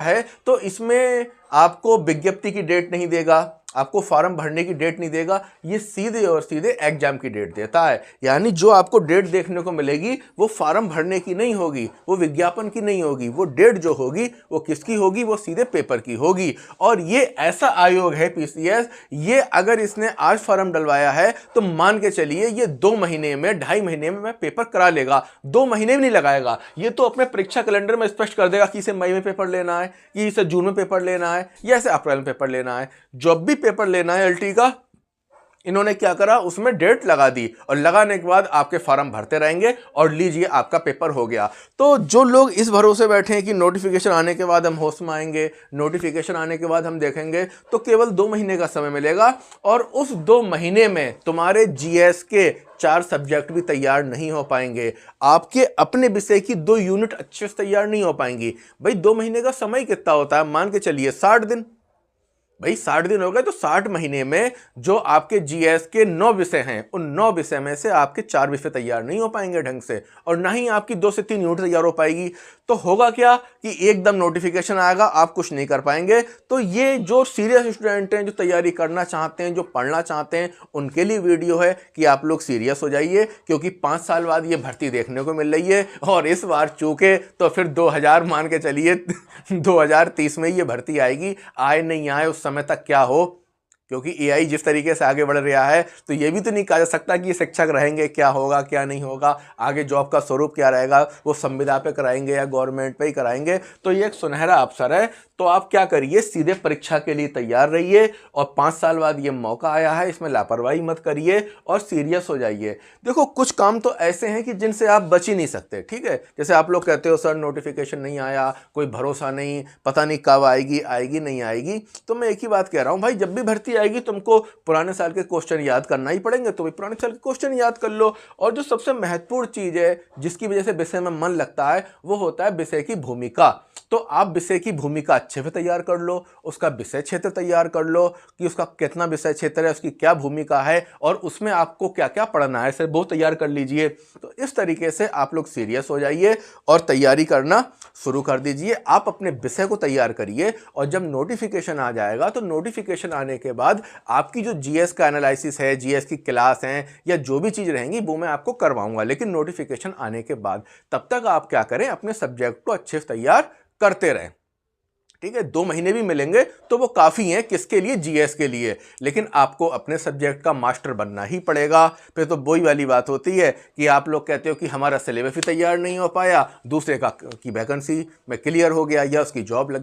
है तो इसमें आपको विज्ञप्ति की डेट नहीं देगा, आपको फॉर्म भरने की डेट नहीं देगा, ये सीधे और सीधे एग्जाम की डेट देता है। यानी जो आपको डेट देखने को मिलेगी वो फॉर्म भरने की नहीं होगी, वो विज्ञापन की नहीं होगी, वो डेट जो होगी वो किसकी होगी, वो सीधे पेपर की होगी। और ये ऐसा आयोग है पीसीएस, ये अगर इसने आज फॉर्म डलवाया है तो मान के चलिए ये 2 महीने में, 2.5 महीने में पेपर करा लेगा। 2 महीने भी नहीं लगाएगा, ये तो अपने परीक्षा कैलेंडर में स्पष्ट कर देगा कि इसे मई में पेपर लेना है, कि इसे जून में पेपर लेना है, या इसे अप्रैल में पेपर लेना है। जब भी पेपर लेना है एलटी का, इन्होंने क्या करा, उसमें डेट लगा दी, और लगाने के बाद आपके फॉर्म भरते रहेंगे और लीजिए आपका पेपर हो गया। तो जो लोग इस भरोसे बैठे हैं कि नोटिफिकेशन आने के बाद हम होश में आएंगे, नोटिफिकेशन आने के बाद हम देखेंगे, तो केवल 2 महीने का समय मिलेगा और उस 2 महीने में तुम्हारे जीएस के 4 सब्जेक्ट भी तैयार नहीं हो पाएंगे, आपके अपने विषय की 2 यूनिट अच्छे से तैयार नहीं हो पाएंगी। भाई 2 महीने का समय कितना होता है, मान के चलिए 60 दिन। भाई 60 दिन हो गए तो 60 महीने में जो आपके जीएस के 9 विषय हैं, उन 9 विषय में से आपके 4 विषय तैयार नहीं हो पाएंगे ढंग से, और ना ही आपकी 2 से 3 यूनिट तैयार हो पाएगी। तो होगा क्या कि एकदम नोटिफिकेशन आएगा, आप कुछ नहीं कर पाएंगे। तो ये जो सीरियस स्टूडेंट हैं, जो तैयारी करना चाहते हैं, जो पढ़ना चाहते हैं, उनके लिए वीडियो है कि आप लोग सीरियस हो जाइए, क्योंकि 5 साल बाद ये भर्ती देखने को मिल रही है, और इस बार चूके तो फिर 2000 मान के चलिए 2030 में ये भर्ती आएगी। आए नहीं आए उस समय तक क्या हो, क्योंकि एआई जिस तरीके से आगे बढ़ रहा है तो ये भी तो नहीं कहा जा सकता कि ये शिक्षक रहेंगे, क्या होगा क्या नहीं होगा, आगे जॉब का स्वरूप क्या रहेगा, वो संविदा पे कराएंगे या गवर्नमेंट पे ही कराएंगे। तो ये एक सुनहरा अवसर है। तो आप क्या करिए, सीधे परीक्षा के लिए तैयार रहिए, और 5 साल बाद ये मौका आया है, इसमें लापरवाही मत करिए और सीरियस हो जाइए। देखो कुछ काम तो ऐसे हैं कि जिनसे आप बच ही नहीं सकते, ठीक है। जैसे आप लोग कहते हो सर नोटिफिकेशन नहीं आया, कोई भरोसा नहीं, पता नहीं कब आएगी, आएगी नहीं आएगी। तो मैं एक ही बात कह रहा हूँ भाई, जब भी भर्ती आएगी तुमको पुराने साल के क्वेश्चन याद करना ही पड़ेंगे, तो भाई पुराने साल के क्वेश्चन याद कर लो। और जो सबसे महत्वपूर्ण चीज़ है जिसकी वजह से विषय में मन लगता है, वो होता है विषय की भूमिका। तो आप विषय की भूमिका अच्छे से तैयार कर लो, उसका विषय क्षेत्र तैयार कर लो कि उसका कितना विषय क्षेत्र है, उसकी क्या भूमिका है, और उसमें आपको क्या क्या पढ़ना है, इसे बहुत तैयार कर लीजिए। तो इस तरीके से आप लोग सीरियस हो जाइए और तैयारी करना शुरू कर दीजिए। आप अपने विषय को तैयार करिए, और जब नोटिफिकेशन आ जाएगा तो नोटिफिकेशन आने के बाद आपकी जो जीएस का एनालिसिस है, जीएस की क्लास हैं, या जो भी चीज़ रहेंगी वो मैं आपको करवाऊंगा, लेकिन नोटिफिकेशन आने के बाद। तब तक आप क्या करें, अपने सब्जेक्ट को अच्छे से तैयार करते रहें, ठीक है। 2 महीने भी मिलेंगे तो वो काफ़ी हैं, किसके लिए, जीएस के लिए। लेकिन आपको अपने सब्जेक्ट का मास्टर बनना ही पड़ेगा। फिर तो वही वाली बात होती है कि आप लोग कहते हो कि हमारा सिलेबस भी तैयार नहीं हो पाया, दूसरे का की वैकेंसी में क्लियर हो गया या उसकी जॉब लग गई।